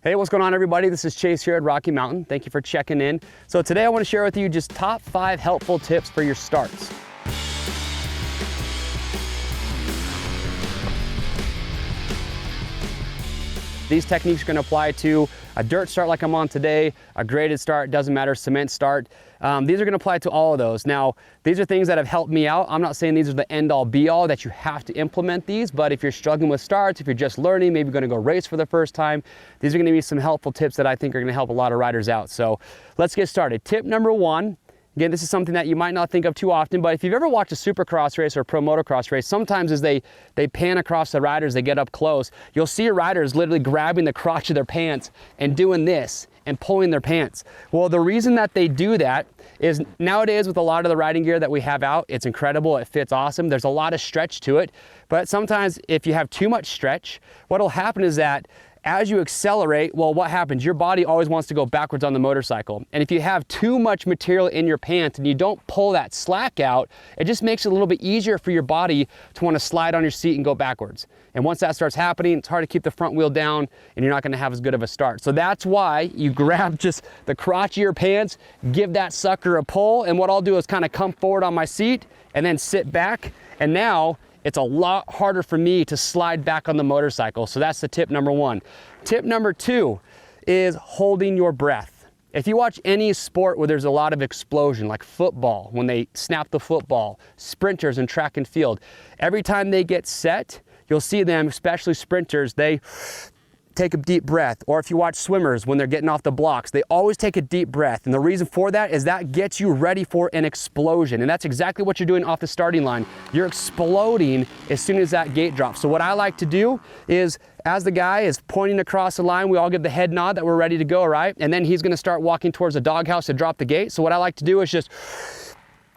Hey, what's going on, everybody? This is Chase here at Rocky Mountain. Thank you for checking in. So today I want to share with you just top 5 helpful tips for your starts. These techniques are going to apply to a dirt start like I'm on today, a graded start, doesn't matter, cement start. These are going to apply to all of those. Now, these are things that have helped me out. I'm not saying these are the end all be all that you have to implement these, but if you're struggling with starts, if you're just learning, maybe going to go race for the first time, these are going to be some helpful tips that I think are going to help a lot of riders out. So let's get started. Tip number 1. Again, this is something that you might not think of too often, but if you've ever watched a supercross race or a pro motocross race, sometimes as they pan across the riders, they get up close, you'll see riders literally grabbing the crotch of their pants and doing this and pulling their pants. Well, the reason that they do that is nowadays with a lot of the riding gear that we have out, it's incredible, it fits awesome, there's a lot of stretch to it, but sometimes if you have too much stretch, what'll happen is that as you accelerate, well, what happens? Your body always wants to go backwards on the motorcycle. And if you have too much material in your pants and you don't pull that slack out, it just makes it a little bit easier for your body to want to slide on your seat and go backwards. And once that starts happening, it's hard to keep the front wheel down and you're not going to have as good of a start. So that's why you grab just the crotch of your pants, give that sucker a pull. And what I'll do is kind of come forward on my seat and then sit back. And now it's a lot harder for me to slide back on the motorcycle. So that's the tip number 1. Tip number 2 is holding your breath. If you watch any sport where there's a lot of explosion, like football, when they snap the football, sprinters in track and field, every time they get set, you'll see them, especially sprinters, they take a deep breath. Or if you watch swimmers, when they're getting off the blocks, they always take a deep breath. And the reason for that is that gets you ready for an explosion. And that's exactly what you're doing off the starting line. You're exploding as soon as that gate drops. So what I like to do is, as the guy is pointing across the line, we all give the head nod that we're ready to go, right? And then he's gonna start walking towards the doghouse to drop the gate. So what I like to do is just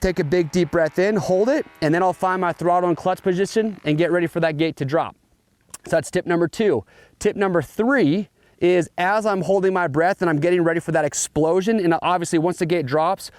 take a big deep breath in, hold it, and then I'll find my throttle and clutch position and get ready for that gate to drop. So that's tip number 2. Tip number 3 is as I'm holding my breath and I'm getting ready for that explosion, and obviously once the gate drops,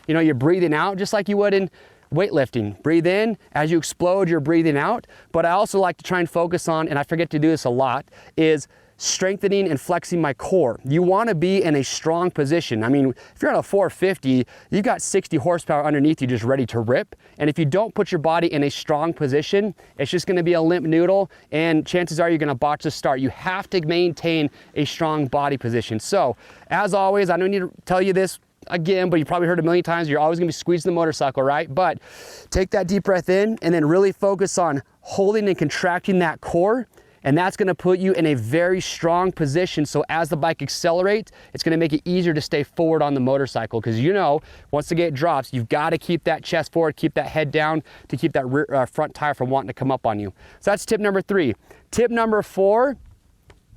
you know, you're breathing out just like you would in weightlifting. Breathe in, as you explode, you're breathing out. But I also like to try and focus on, and I forget to do this a lot, is strengthening and flexing my core. You want to be in a strong position. I mean, if you're on a 450, you've got 60 horsepower underneath you just ready to rip. And if you don't put your body in a strong position, it's just going to be a limp noodle, and chances are you're going to botch the start. You have to maintain a strong body position. So, as always, I don't need to tell you this again, but you probably heard it a million times, you're always going to be squeezing the motorcycle, right? But take that deep breath in and then really focus on holding and contracting that core. And that's going to put you in a very strong position. So as the bike accelerates, it's going to make it easier to stay forward on the motorcycle. Because you know, once the gate drops, you've got to keep that chest forward, keep that head down to keep that rear, front tire from wanting to come up on you. So that's tip number 3. Tip number 4,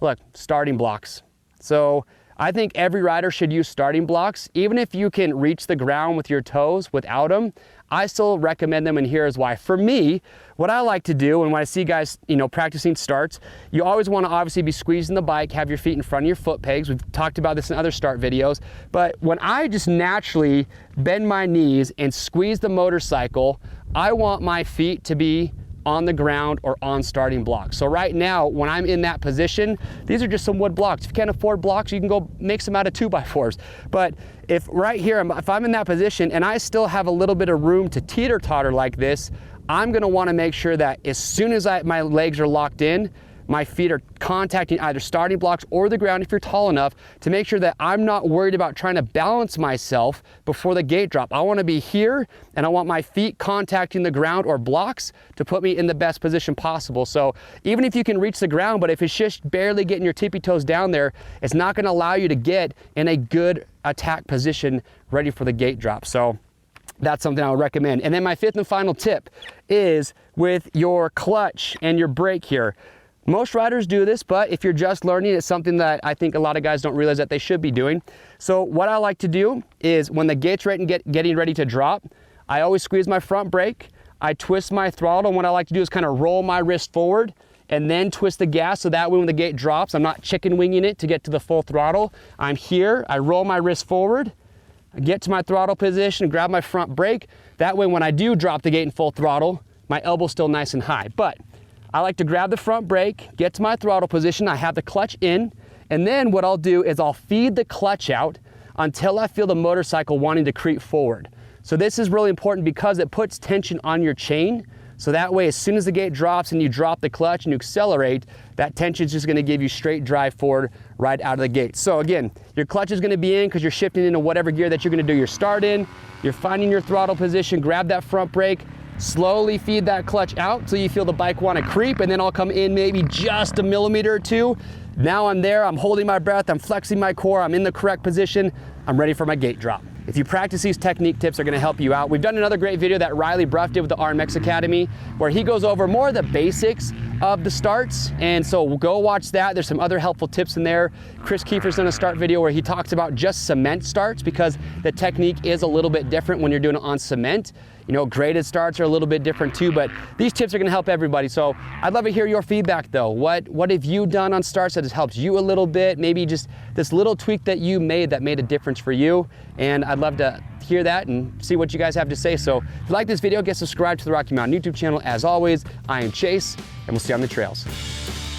look, starting blocks. So I think every rider should use starting blocks. Even if you can reach the ground with your toes without them, I still recommend them, and here's why. For me, what I like to do, and when I see guys, you know, practicing starts, you always want to obviously be squeezing the bike, have your feet in front of your foot pegs. We've talked about this in other start videos. But when I just naturally bend my knees and squeeze the motorcycle, I want my feet to be on the ground or on starting blocks. So right now, when I'm in that position, these are just some wood blocks. If you can't afford blocks, you can go make some out of 2x4s. But if right here, if I'm in that position and I still have a little bit of room to teeter-totter like this, I'm gonna wanna make sure that as soon as my legs are locked in, my feet are contacting either starting blocks or the ground if you're tall enough, to make sure that I'm not worried about trying to balance myself before the gate drop. I want to be here and I want my feet contacting the ground or blocks to put me in the best position possible. So even if you can reach the ground, but if it's just barely getting your tippy toes down there, it's not going to allow you to get in a good attack position ready for the gate drop. So that's something I would recommend. And then my 5th and final tip is with your clutch and your brake here. Most riders do this, but if you're just learning, it's something that I think a lot of guys don't realize that they should be doing. So what I like to do is when the gate's getting ready to drop, I always squeeze my front brake, I twist my throttle, and what I like to do is kind of roll my wrist forward and then twist the gas, so that way when the gate drops, I'm not chicken winging it to get to the full throttle. I'm here, I roll my wrist forward, I get to my throttle position, grab my front brake. That way when I do drop the gate in full throttle, my elbow's still nice and high. But I like to grab the front brake, get to my throttle position, I have the clutch in, And then what I'll do is I'll feed the clutch out until I feel the motorcycle wanting to creep forward. So this is really important because it puts tension on your chain. So that way, as soon as the gate drops and you drop the clutch and you accelerate, that tension is just gonna give you straight drive forward right out of the gate. So again, your clutch is gonna be in because you're shifting into whatever gear that you're gonna do your start in. You're finding your throttle position, grab that front brake, slowly feed that clutch out till you feel the bike wanna creep, and then I'll come in maybe just a millimeter or two. Now I'm there, I'm holding my breath, I'm flexing my core, I'm in the correct position, I'm ready for my gate drop. If you practice these technique tips, are gonna help you out. We've done another great video that Riley Bruff did with the RMX Academy, where he goes over more of the basics of the starts, and so we'll go watch that. There's some other helpful tips in there. Chris Kiefer's done a start video where he talks about just cement starts because the technique is a little bit different when you're doing it on cement. You know, graded starts are a little bit different too, but these tips are gonna help everybody. So I'd love to hear your feedback though. What have you done on starts that has helped you a little bit? Maybe just this little tweak that you made that made a difference for you. And I'd love to hear that and see what you guys have to say. So if you like this video, get subscribed to the Rocky Mountain YouTube channel. As always, I am Chase, and we'll see you on the trails.